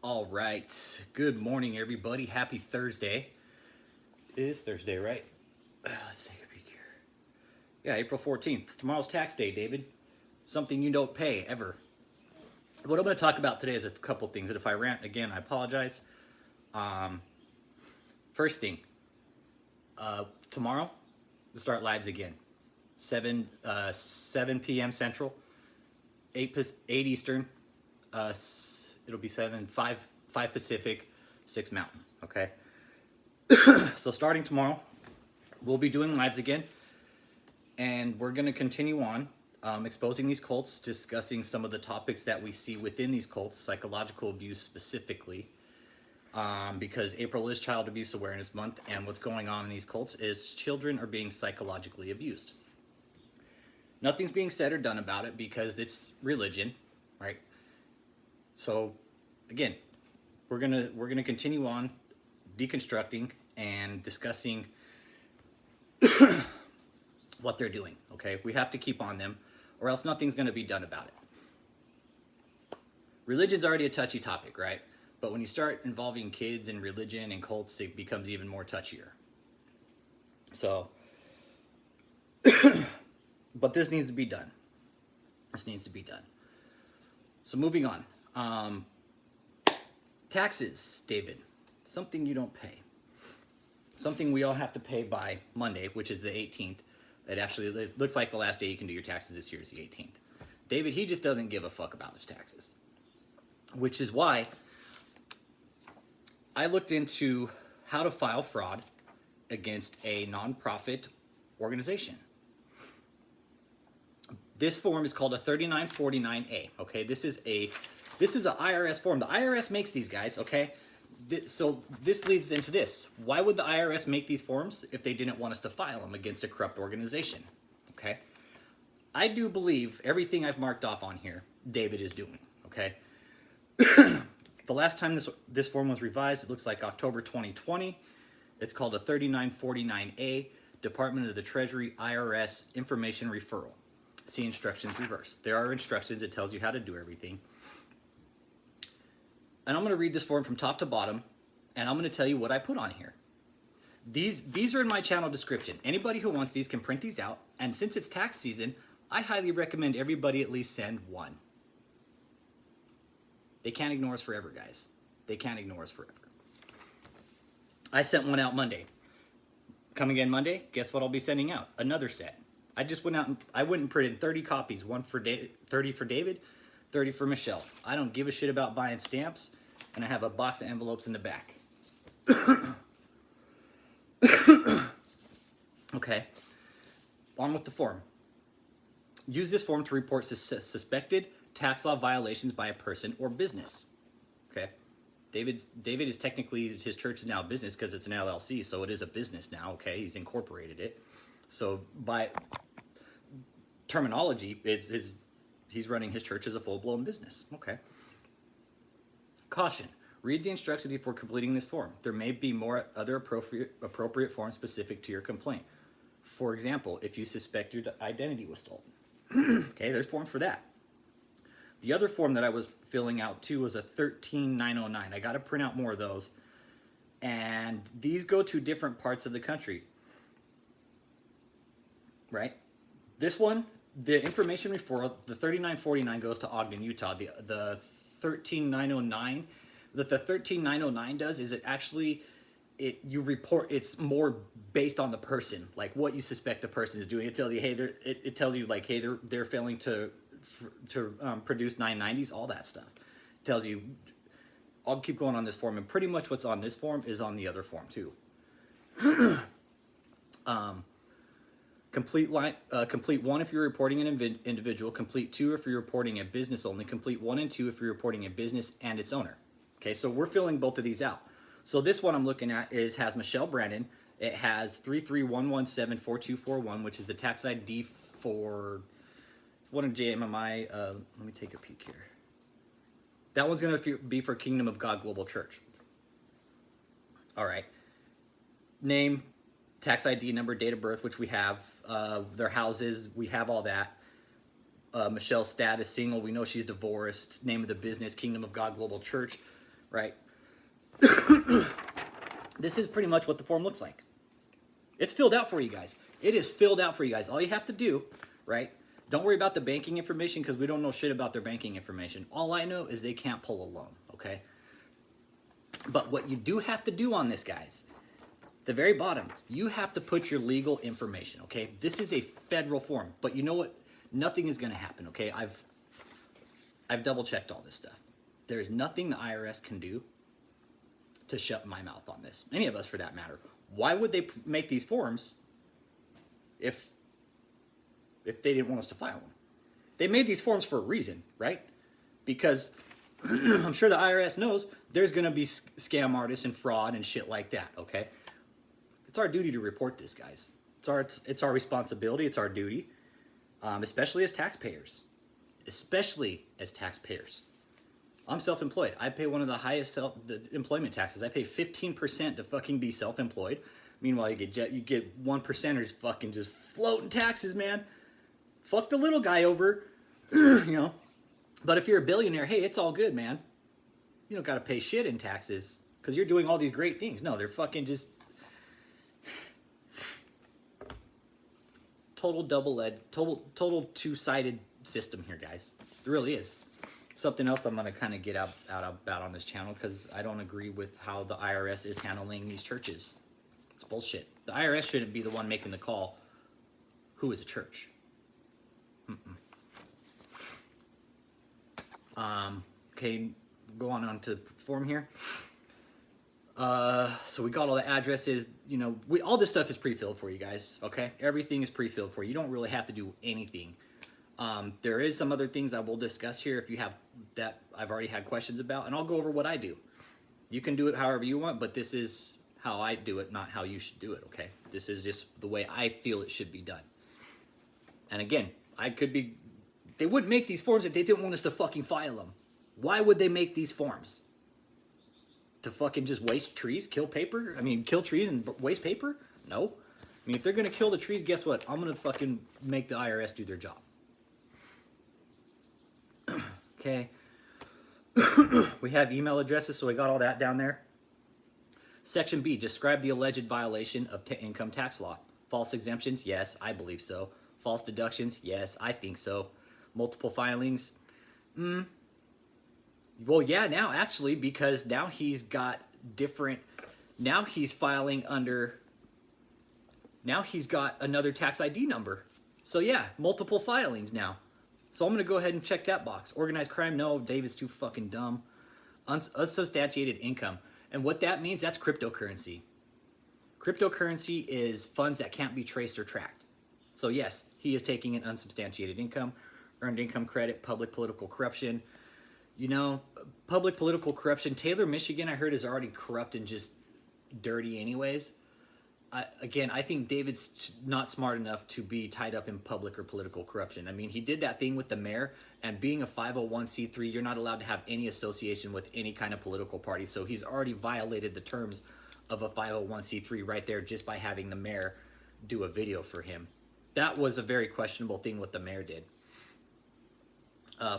All right. Good morning, everybody. Happy Thursday. It is Thursday, right? Let's take a peek here. Yeah, April 14th. Tomorrow's tax day, David. Something you don't pay, ever. What I'm going to talk about today is a couple things. And if I rant again, I apologize. First thing. Tomorrow, we'll start lives again. 7 p.m. Central, 8 Eastern. It'll be 5 Pacific, 6 Mountain, okay? So starting tomorrow, we'll be doing lives again, and we're going to continue on exposing these cults, discussing some of the topics that we see within these cults, psychological abuse specifically, because April is Child Abuse Awareness Month, and what's going on in these cults is children are being psychologically abused. Nothing's being said or done about it because it's religion, right? So, again, we're gonna continue on deconstructing and discussing what they're doing. Okay, we have to keep on them, or else nothing's gonna be done about it. Religion's already a touchy topic, right? But when you start involving kids in religion and cults, it becomes even more touchier. So, but this needs to be done. This needs to be done. So moving on. Taxes, David. Something you don't pay. Something we all have to pay by Monday, which is the 18th. It looks like the last day you can do your taxes this year is the 18th. David, he just doesn't give a fuck about his taxes. Which is why I looked into how to file fraud against a nonprofit organization. This form is called a 3949A, okay? This is an IRS form. The IRS makes these guys, okay? So this leads into this. Why would the IRS make these forms if they didn't want us to file them against a corrupt organization, okay? I do believe everything I've marked off on here, David is doing, okay? The last time this form was revised, it looks like October 2020. It's called a 3949A, Department of the Treasury IRS Information Referral. See instructions reverse. There are instructions that tells you how to do everything. And I'm going to read this form from top to bottom, and I'm going to tell you what I put on here. These are in my channel description. Anybody who wants these can print these out, and since it's tax season, I highly recommend everybody at least send one. They can't ignore us forever, guys. They can't ignore us forever. I sent one out Monday. Coming in Monday, guess what I'll be sending out? Another set. I just went out and I went and printed 30 copies, 30 for David, 30 for Michelle. I don't give a shit about buying stamps, and I have a box of envelopes in the back. Okay, on with the form. Use this form to report suspected tax law violations by a person or business. Okay, David is technically, his church is now a business because it's an LLC, so it is a business now. Okay, he's incorporated it. So by terminology, he's running his church as a full-blown business. Okay. Caution. Read the instructions before completing this form. There may be more other appropriate forms specific to your complaint. For example, if you suspect your identity was stolen. Okay, there's forms for that. The other form that I was filling out too was a 13909. I got to print out more of those. And these go to different parts of the country. Right? This one, the information referral, the 3949 goes to Ogden, Utah. The 13909, that the 13909 does is you report, it's more based on the person, like what you suspect the person is doing. It tells you, hey, it tells you like, hey, they're failing to produce 990s, all that stuff. It tells you. I'll keep going on this form, and pretty much what's on this form is on the other form too. Complete 1 if you're reporting an individual. Complete 2 if you're reporting a business only. Complete 1 and 2 if you're reporting a business and its owner. Okay, so we're filling both of these out. So this one I'm looking at has Michelle Brandon. It has 331174241, which is the tax ID for, it's one of JMMI. Let me take a peek here. That one's going to be for Kingdom of God Global Church. All right. Name, tax ID number, date of birth, which we have, their houses, we have all that. Michelle's status, single, we know she's divorced. Name of the business, Kingdom of God Global Church. right? This is pretty much what the form looks like. It's filled out for you guys. It is filled out for you guys. All you have to do, right? Don't worry about the banking information because we don't know shit about their banking information. All I know is they can't pull a loan, okay? But what you do have to do on this, guys, the very bottom, you have to put your legal information, okay? This is a federal form, but you know what? Nothing is going to happen, okay? I've double checked all this stuff. There is nothing the IRS can do to shut my mouth on this. Any of us, for that matter. Why would they make these forms if they didn't want us to file them? They made these forms for a reason, right? Because I'm sure the IRS knows there's going to be scam artists and fraud and shit like that, okay? It's our duty to report this, guys. It's our responsibility. It's our duty, especially as taxpayers. Especially as taxpayers. I'm self-employed. I pay one of the highest employment taxes. I pay 15% to fucking be self-employed. Meanwhile, you get 1%ers fucking just floating taxes, man. Fuck the little guy over, you know. But if you're a billionaire, hey, it's all good, man. You don't got to pay shit in taxes because you're doing all these great things. No, they're fucking just total total two-sided system here, guys. It really is. Something else I'm going to kind of get out about on this channel because I don't agree with how the IRS is handling these churches. It's bullshit. The IRS shouldn't be the one making the call. Who is a church? Okay, go on to the form here. So we got all the addresses. You know, all this stuff is pre-filled for you guys. Okay, everything is pre-filled for you. You don't really have to do anything. There is some other things I will discuss here if you have that I've already had questions about, and I'll go over what I do. You can do it however you want, but this is how I do it, not how you should do it, okay? This is just the way I feel it should be done. And again, they wouldn't make these forms if they didn't want us to fucking file them. Why would they make these forms? To fucking just waste trees, kill trees and waste paper? No. I mean, if they're gonna kill the trees, guess what? I'm gonna fucking make the IRS do their job. Okay. We have email addresses, so we got all that down there. Section B, describe the alleged violation of income tax law. False exemptions? Yes, I believe so. False deductions? Yes, I think so. Multiple filings? Well, yeah, now actually, because now he's got different, now he's filing under, now he's got another tax ID number. So yeah, multiple filings now. So I'm going to go ahead and check that box. Organized crime? No, David's too fucking dumb. Unsubstantiated income. And what that means, that's cryptocurrency. Cryptocurrency is funds that can't be traced or tracked. So yes, he is taking an unsubstantiated income, earned income credit, public political corruption. You know, public political corruption. Taylor, Michigan, I heard is already corrupt and just dirty anyways. Again, I think David's not smart enough to be tied up in public or political corruption. I mean, he did that thing with the mayor, and being a 501c3, you're not allowed to have any association with any kind of political party. So he's already violated the terms of a 501c3 right there just by having the mayor do a video for him. That was a very questionable thing what the mayor did.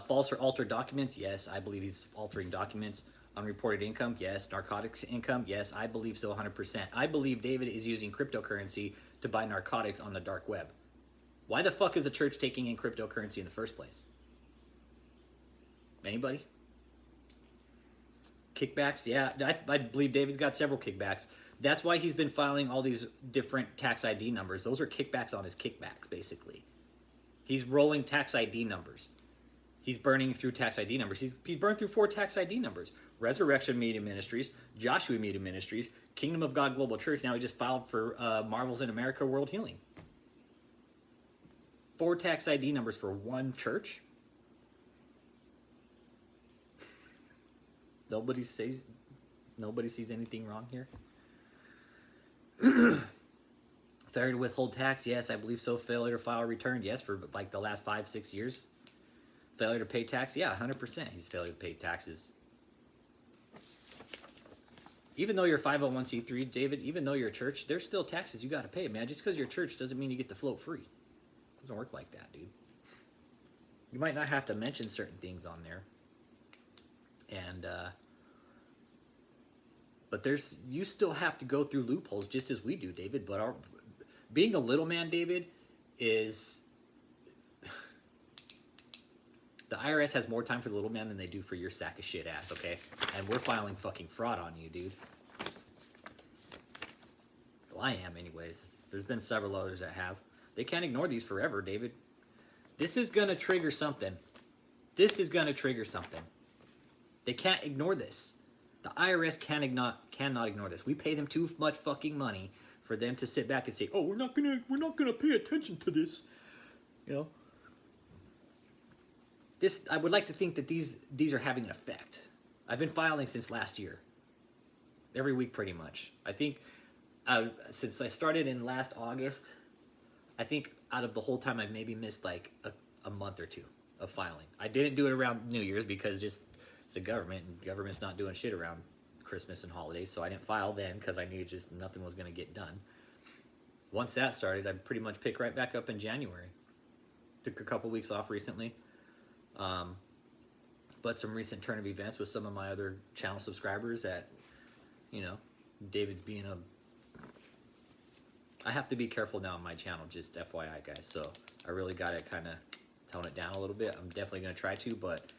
False or altered documents? Yes, I believe he's altering documents. Unreported income? Yes. Narcotics income? Yes, I believe so 100%. I believe David is using cryptocurrency to buy narcotics on the dark web. Why the fuck is a church taking in cryptocurrency in the first place? Anybody? Kickbacks? Yeah, I believe David's got several kickbacks. That's why he's been filing all these different tax ID numbers. Those are kickbacks on his kickbacks, basically. He's rolling tax ID numbers. He's burning through tax ID numbers. He's burned through 4 tax ID numbers. Resurrection Media Ministries, Joshua Media Ministries, Kingdom of God Global Church. Now he just filed for Marvels in America World Healing. 4 tax ID numbers for one church. Nobody sees anything wrong here. Failure to withhold tax? Yes, I believe so. Failure to file a return? Yes, for like the last 5-6 years. Failure to pay tax? Yeah, 100% he's failure to pay taxes. Even though you're 501c3, David, even though you're a church, there's still taxes you got to pay, man. Just because you're a church doesn't mean you get to float free. It doesn't work like that, dude. You might not have to mention certain things on there. And But you still have to go through loopholes just as we do, David. But being a little man, David, is the IRS has more time for the little man than they do for your sack of shit ass, okay? And we're filing fucking fraud on you, dude. Well, I am, anyways. There's been several others that have. They can't ignore these forever, David. This is gonna trigger something. This is gonna trigger something. They can't ignore this. The IRS cannot ignore this. We pay them too much fucking money for them to sit back and say, "Oh, we're not gonna pay attention to this." You know. I would like to think that these are having an effect. I've been filing since last year. Every week, pretty much. I think since I started in last August, I think out of the whole time I've maybe missed like a month or two of filing. I didn't do it around New Year's because just it's the government, and the government's not doing shit around Christmas and holidays, so I didn't file then because I knew just nothing was going to get done. Once that started, I pretty much picked right back up in January. Took a couple weeks off recently. But some recent turn of events with some of my other channel subscribers that, you know, David's being I have to be careful now on my channel, just FYI, guys. So I really got to kind of tone it down a little bit. I'm definitely going to try to, but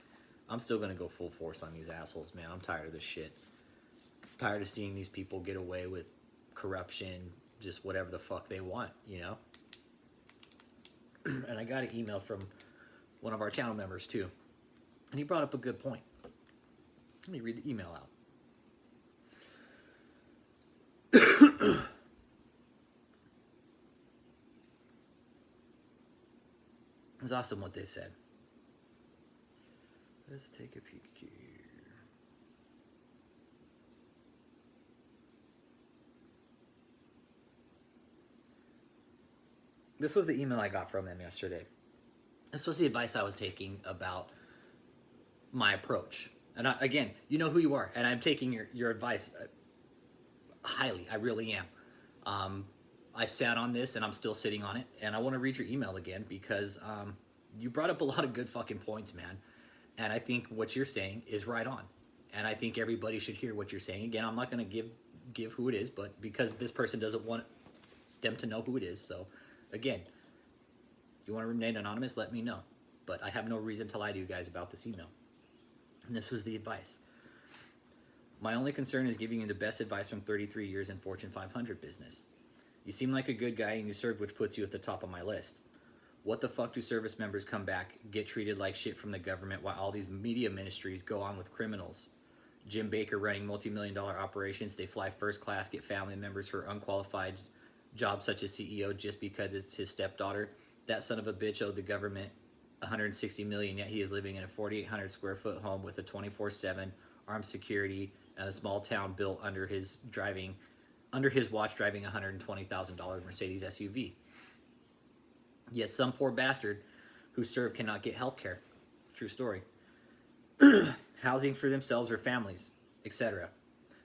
I'm still going to go full force on these assholes, man. I'm tired of this shit. Tired of seeing these people get away with corruption, just whatever the fuck they want, you know? And I got an email from one of our channel members, too. And he brought up a good point. Let me read the email out. It's awesome what they said. Let's take a peek here. This was the email I got from them yesterday. This was the advice I was taking about my approach. And again, you know who you are, and I'm taking your advice highly. I really am. I sat on this, and I'm still sitting on it, and I want to read your email again because you brought up a lot of good fucking points, man. And I think what you're saying is right on. And I think everybody should hear what you're saying. Again, I'm not going to give who it is, but because this person doesn't want them to know who it is. So, again, you want to remain anonymous, let me know. But I have no reason to lie to you guys about this email. And this was the advice. My only concern is giving you the best advice from 33 years in Fortune 500 business. You seem like a good guy and you serve, which puts you at the top of my list. What the fuck do service members come back, get treated like shit from the government while all these media ministries go on with criminals? Jim Baker running multi-million-dollar operations, they fly first class, get family members for unqualified jobs such as CEO just because it's his stepdaughter. That son of a bitch owed the government $160 million, yet he is living in a 4,800 square foot home with a 24/7 armed security and a small town built under his watch, driving a $120,000 Mercedes SUV. Yet some poor bastard who served cannot get health care. True story. Housing for themselves or families, etc.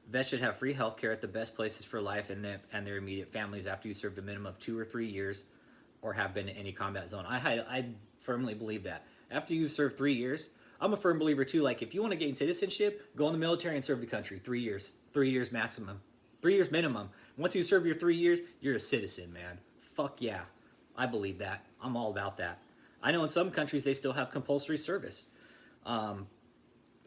Vets should have free health care at the best places for life and their immediate families after you served a minimum of 2 or 3 years or have been in any combat zone. I firmly believe that. After you've served 3 years, I'm a firm believer too, like if you want to gain citizenship, go in the military and serve the country. 3 years. 3 years maximum. 3 years minimum. Once you serve your 3 years, you're a citizen, man. Fuck yeah. I believe that. I'm all about that. I know in some countries they still have compulsory service. I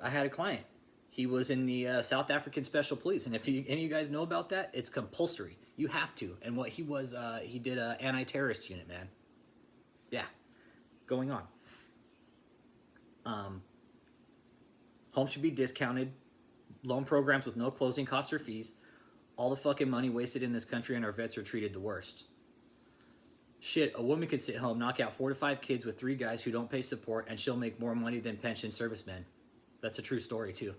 had a client. He was in the South African Special Police, and if any of you guys know about that, it's compulsory. You have to. And what he was, he did an anti-terrorist unit, man. Yeah, going on. Homes should be discounted. Loan programs with no closing costs or fees. All the fucking money wasted in this country, and our vets are treated the worst. Shit, a woman could sit home, knock out 4 to 5 kids with 3 guys who don't pay support, and she'll make more money than pension servicemen. That's a true story, too.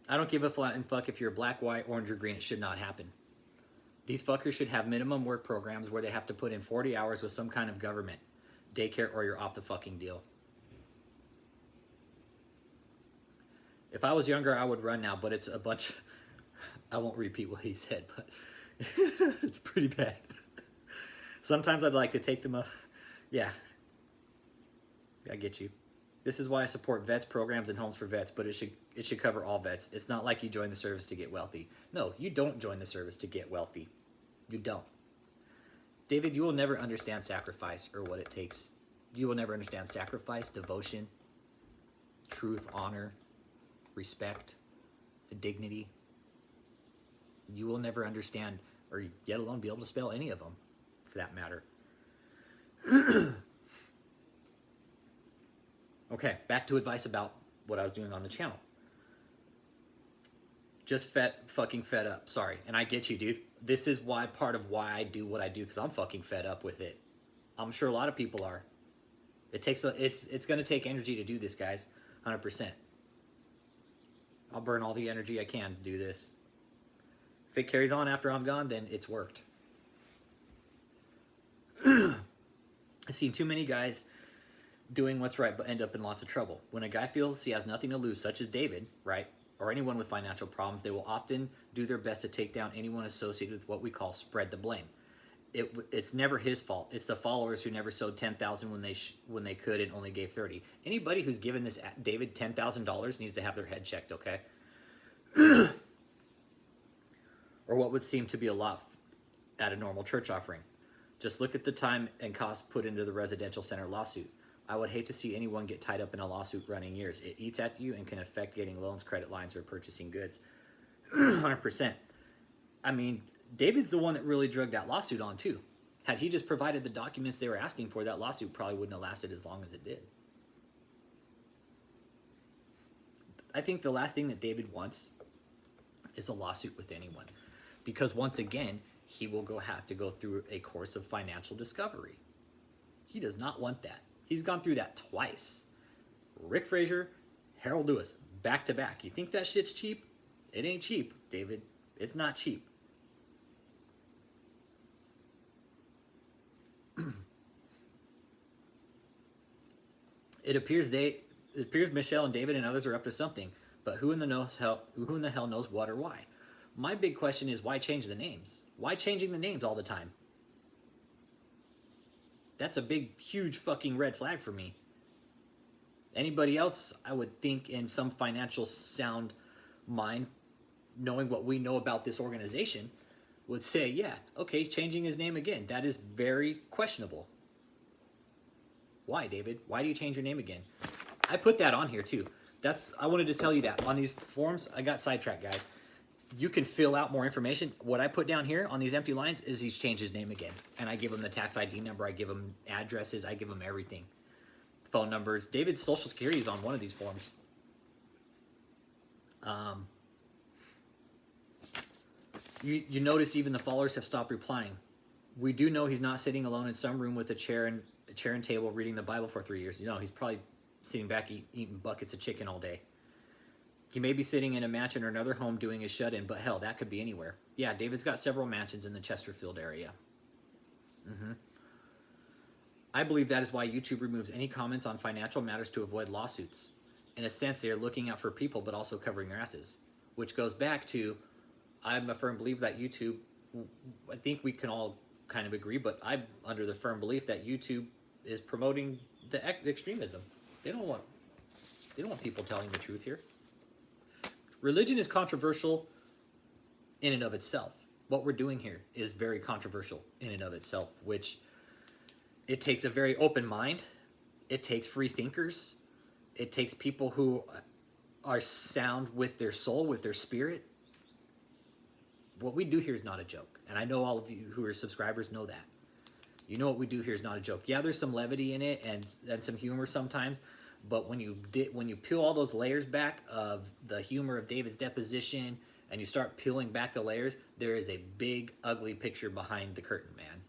I don't give a flying fuck if you're black, white, orange, or green. It should not happen. These fuckers should have minimum work programs where they have to put in 40 hours with some kind of government, daycare, or you're off the fucking deal. If I was younger, I would run now, but it's a bunch... I won't repeat what he said, but it's pretty bad. Sometimes I'd like to take them up. Yeah. I get you. This is why I support vets programs and homes for vets, but it should cover all vets. It's not like you join the service to get wealthy. No, you don't join the service to get wealthy. You don't. David, you will never understand sacrifice or what it takes. You will never understand sacrifice, devotion, truth, honor, respect, the dignity. You will never understand, or yet alone be able to spell any of them, for that matter. Okay, back to advice about what I was doing on the channel. Just fucking fed up. Sorry, and I get you, dude. This is why part of why I do what I do, because I'm fucking fed up with it. I'm sure a lot of people are. It's gonna take energy to do this, guys. 100%. I'll burn all the energy I can to do this. If it carries on after I'm gone, then it's worked. I've seen too many guys doing what's right but end up in lots of trouble. When a guy feels he has nothing to lose, such as David, right, or anyone with financial problems, they will often do their best to take down anyone associated with what we call spread the blame. It's never his fault. It's the followers who never sowed 10,000 when they could and only gave 30. Anybody who's given this David $10,000 needs to have their head checked, okay? Or what would seem to be a lot at a normal church offering. Just look at the time and cost put into the residential center lawsuit. I would hate to see anyone get tied up in a lawsuit running years. It eats at you and can affect getting loans, credit lines, or purchasing goods. 100%. I mean, David's the one that really drug that lawsuit on too. Had he just provided the documents they were asking for, that lawsuit probably wouldn't have lasted as long as it did. I think the last thing that David wants is a lawsuit with anyone. Because once again, he will have to go through a course of financial discovery. He does not want that. He's gone through that twice. Rick Frazier, Harold Lewis, back to back. You think that shit's cheap? It ain't cheap, David. It's not cheap. It appears Michelle and David and others are up to something, but who in the hell knows what or why? My big question is, why change the names? Why changing the names all the time? That's a big, huge fucking red flag for me. Anybody else, I would think, in some financial sound mind, knowing what we know about this organization, would say, yeah, okay, he's changing his name again. That is very questionable. Why, David? Why do you change your name again? I put that on here too. I wanted to tell you that. On these forms, I got sidetracked, guys. You can fill out more information. What I put down here on these empty lines is he's changed his name again. And I give him the tax ID number. I give him addresses. I give him everything. Phone numbers. David's social security is on one of these forms. You notice even the followers have stopped replying. We do know he's not sitting alone in some room with a chair and table reading the Bible for 3 years. You know, he's probably sitting back eating buckets of chicken all day. He may be sitting in a mansion or another home doing his shut-in, but hell, that could be anywhere. Yeah, David's got several mansions in the Chesterfield area. I believe that is why YouTube removes any comments on financial matters to avoid lawsuits. In a sense, they are looking out for people, but also covering their asses. Which goes back to, I'm a firm believer that YouTube, I think we can all kind of agree, but I'm under the firm belief that YouTube is promoting the extremism. They don't want people telling the truth here. Religion is controversial in and of itself. What we're doing here is very controversial in and of itself, which it takes a very open mind. It takes free thinkers. It takes people who are sound with their soul, with their spirit. What we do here is not a joke. And I know all of you who are subscribers know that. You know what we do here is not a joke. Yeah, there's some levity in it and some humor sometimes. But when you peel all those layers back of the humor of David's deposition and you start peeling back the layers, there is a big, ugly picture behind the curtain, man.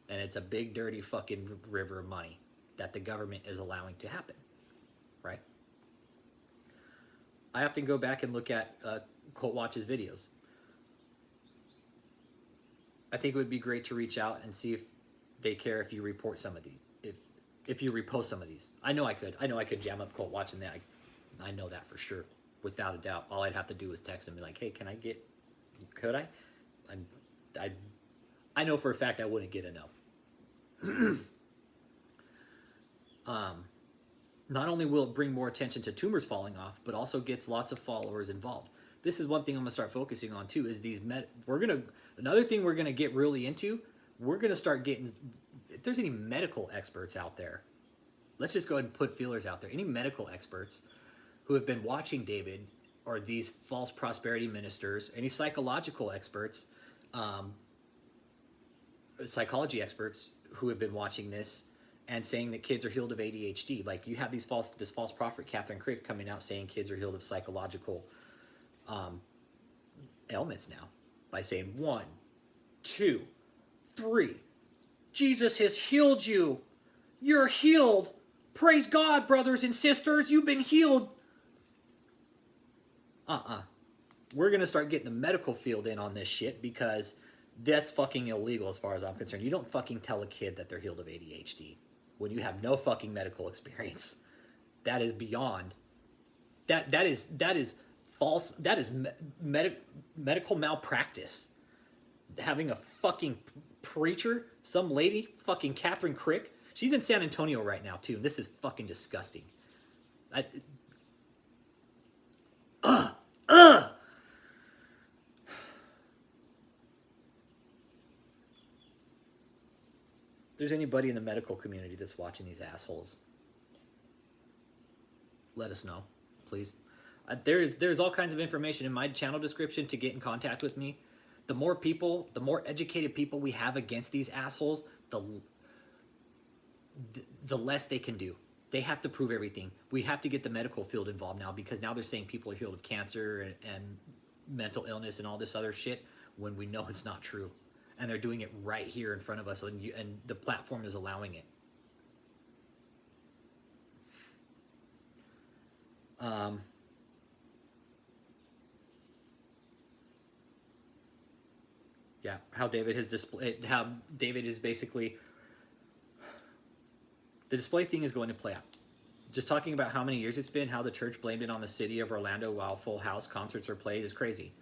And it's a big, dirty fucking river of money that the government is allowing to happen, right? I often go back and look at Colt Watch's videos. I think it would be great to reach out and see if they care if you report some of these. If you repost some of these. I know I could jam up Colt Watch in that. I know that for sure, without a doubt. All I'd have to do is text him and be like, hey, could I? I know for a fact I wouldn't get a no. not only will it bring more attention to tumors falling off, but also gets lots of followers involved. This is one thing I'm gonna start focusing on too. Is these another thing we're gonna get really into. We're gonna start getting, if there's any medical experts out there, let's just go ahead and put feelers out there. Any medical experts who have been watching David, or these false prosperity ministers, any psychological experts, psychology experts who have been watching this and saying that kids are healed of ADHD. Like, you have this false prophet, Catherine Crick, coming out saying kids are healed of psychological ailments now by saying 1, 2, 3. Jesus has healed you. You're healed. Praise God, brothers and sisters. You've been healed. We're going to start getting the medical field in on this shit, because that's fucking illegal as far as I'm concerned. You don't fucking tell a kid that they're healed of ADHD when you have no fucking medical experience. That is beyond. That is false. That is medical malpractice. Having a fucking preacher, some lady, fucking Catherine Crick. She's in San Antonio right now too. And this is fucking disgusting. If there's anybody in the medical community that's watching these assholes, let us know, please. There's all kinds of information in my channel description to get in contact with me. The more people, the more educated people we have against these assholes, the less they can do. They have to prove everything. We have to get the medical field involved now, because now they're saying people are healed of cancer and mental illness and all this other shit, when we know it's not true. And they're doing it right here in front of us, and the platform is allowing it. Yeah, how David is basically, the display thing is going to play out. Just talking about how many years it's been, how the church blamed it on the city of Orlando while Full House concerts are played is crazy.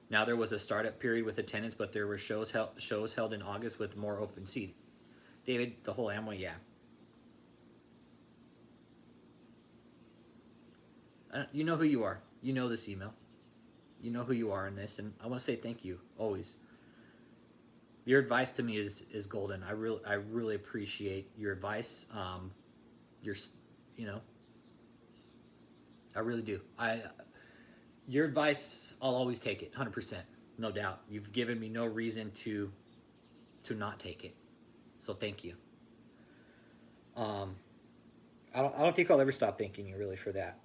Now there was a startup period with attendance, but there were shows held in August with more open seats. David, the whole Amway, yeah. You know who you are. You know this email. You know who you are in this, and I want to say thank you always. Your advice to me is golden. I really appreciate your advice. I really do. Your advice, I'll always take it, 100%, no doubt. You've given me no reason to not take it, so thank you. I don't think I'll ever stop thanking you, really, for that,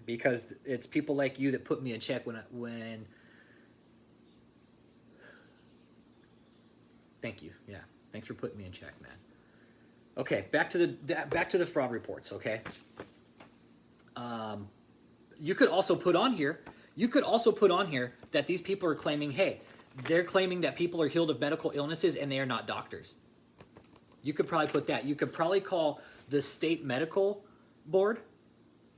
because it's people like you that put me in check when. Thank you. Yeah, thanks for putting me in check, man. Okay, back to the fraud reports. Okay. You could also put on here that these people are claiming, hey, they're claiming that people are healed of medical illnesses and they are not doctors. You could probably put that. You could probably call the state medical board.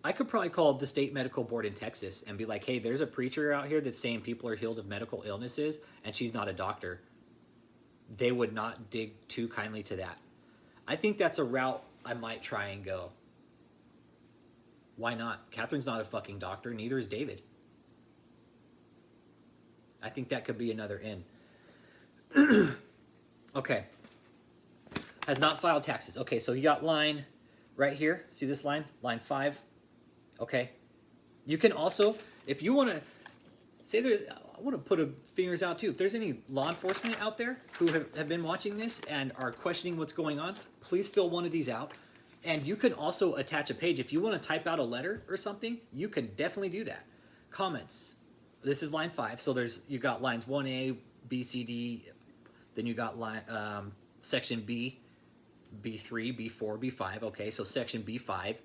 I could probably call the state medical board in Texas and be like, hey, there's a preacher out here that's saying people are healed of medical illnesses and she's not a doctor. They would not dig too kindly to that. I think that's a route I might try and go. Why not? Catherine's not a fucking doctor, neither is David. I think that could be another in. Okay. Has not filed taxes. Okay, so you got line right here. See this line? Line 5. Okay. You can also, if you want to, say there's, I want to put fingers out too. If there's any law enforcement out there who have been watching this and are questioning what's going on, please fill one of these out. And you can also attach a page. If you want to type out a letter or something, you can definitely do that. Comments. This is line 5. So you got lines 1A, B, C, D. Then you got line section B, B3, B4, B5. Okay, so section B5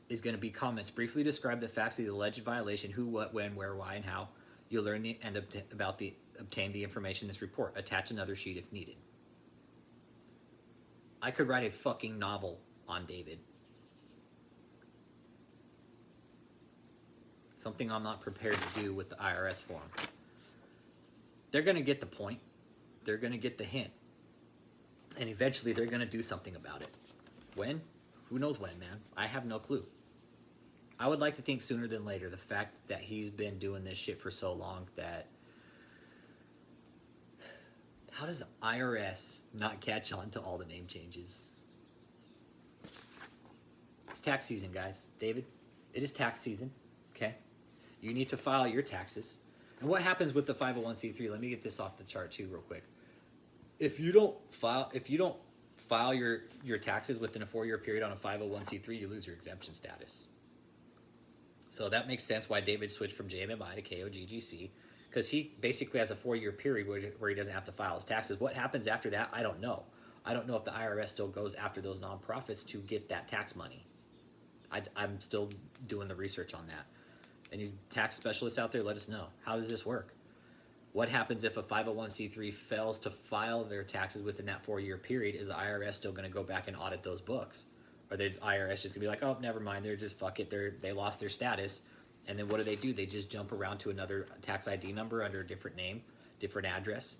is going to be comments. Briefly describe the facts of the alleged violation, who, what, when, where, why, and how. You'll learn obtain the information in this report. Attach another sheet if needed. I could write a fucking novel on David. Something I'm not prepared to do with the IRS form. They're going to get the point. They're going to get the hint. And eventually they're going to do something about it. When? Who knows when, man? I have no clue. I would like to think sooner than later. The fact that he's been doing this shit for so long that... How does the IRS not catch on to all the name changes? It's tax season, guys. David, it is tax season, okay? You need to file your taxes. And what happens with the 501c3? Let me get this off the chart too real quick. If you don't file your taxes within a 4-year period on a 501c3, you lose your exemption status. So that makes sense why David switched from JMMI to KOGGC, because he basically has a 4-year period where he doesn't have to file his taxes. What happens after that, I don't know. I don't know if the IRS still goes after those nonprofits to get that tax money. I'm still doing the research on that. Any tax specialists out there, let us know. How does this work? What happens if a 501c3 fails to file their taxes within that 4-year period? Is the IRS still going to go back and audit those books? Or the IRS just going to be like, oh, never mind, they're just, fuck it, they lost their status. And then what do? They just jump around to another tax ID number under a different name, different address,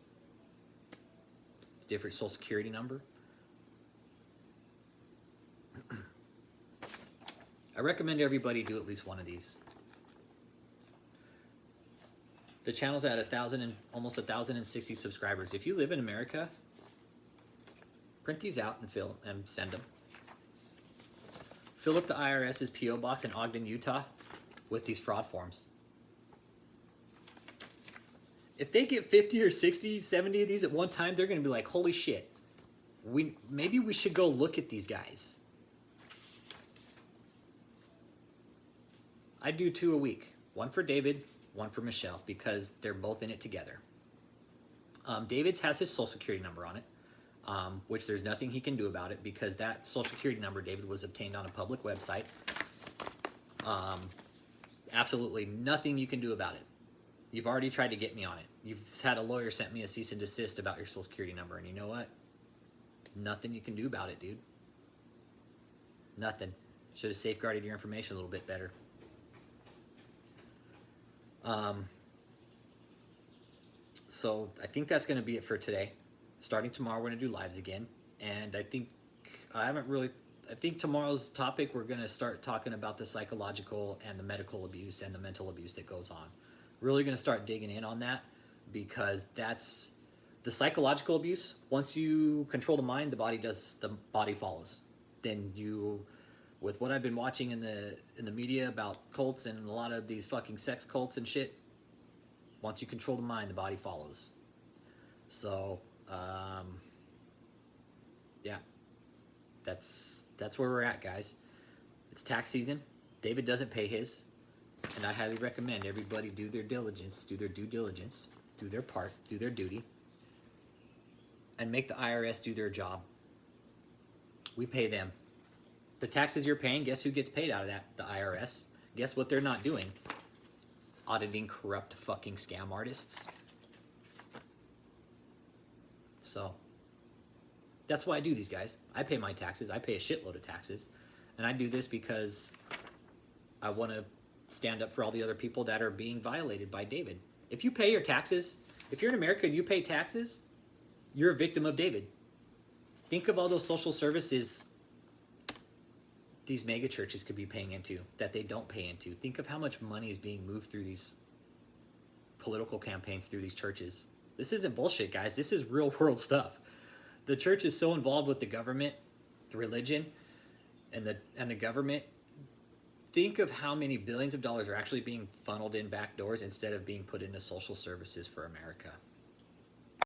different social security number. I recommend everybody do at least one of these. The channel's at almost 1,060 subscribers. If you live in America, print these out and send them. Fill up the IRS's P.O. box in Ogden, Utah with these fraud forms. If they get 50 or 60, 70 of these at one time, they're going to be like, holy shit. Maybe we should go look at these guys. I do 2 a week. One for David, one for Michelle, because they're both in it together. David's has his social security number on it, which there's nothing he can do about it because that social security number, David, was obtained on a public website. Absolutely nothing you can do about it. You've already tried to get me on it. You've had a lawyer sent me a cease and desist about your social security number, and you know what? Nothing you can do about it, dude. Nothing. Should have safeguarded your information a little bit better. So I think that's going to be it for today. Starting tomorrow, we're going to do lives again. And I think tomorrow's topic, we're going to start talking about the psychological and the medical abuse and the mental abuse that goes on. Really going to start digging in on that because that's the psychological abuse. Once you control the mind, the body follows. Then with what I've been watching in the media about cults and a lot of these fucking sex cults and shit, once you control the mind, the body follows. So, yeah, that's where we're at, guys. It's tax season. David doesn't pay his, and I highly recommend everybody do their diligence, do their due diligence, do their part, do their duty, and make the IRS do their job. We pay them. The taxes you're paying, guess who gets paid out of that? The IRS. Guess what they're not doing? Auditing corrupt fucking scam artists. So, that's why I do these, guys. I pay my taxes. I pay a shitload of taxes. And I do this because I want to stand up for all the other people that are being violated by David. If you pay your taxes, if you're in America and you pay taxes, you're a victim of David. Think of all those social services these mega churches could be paying into that they don't pay into. Think of how much money is being moved through these political campaigns through these churches. This isn't bullshit, guys. This is real world stuff. The church is so involved with the government, the religion, and the government. Think of how many billions of dollars are actually being funneled in back doors instead of being put into social services for America.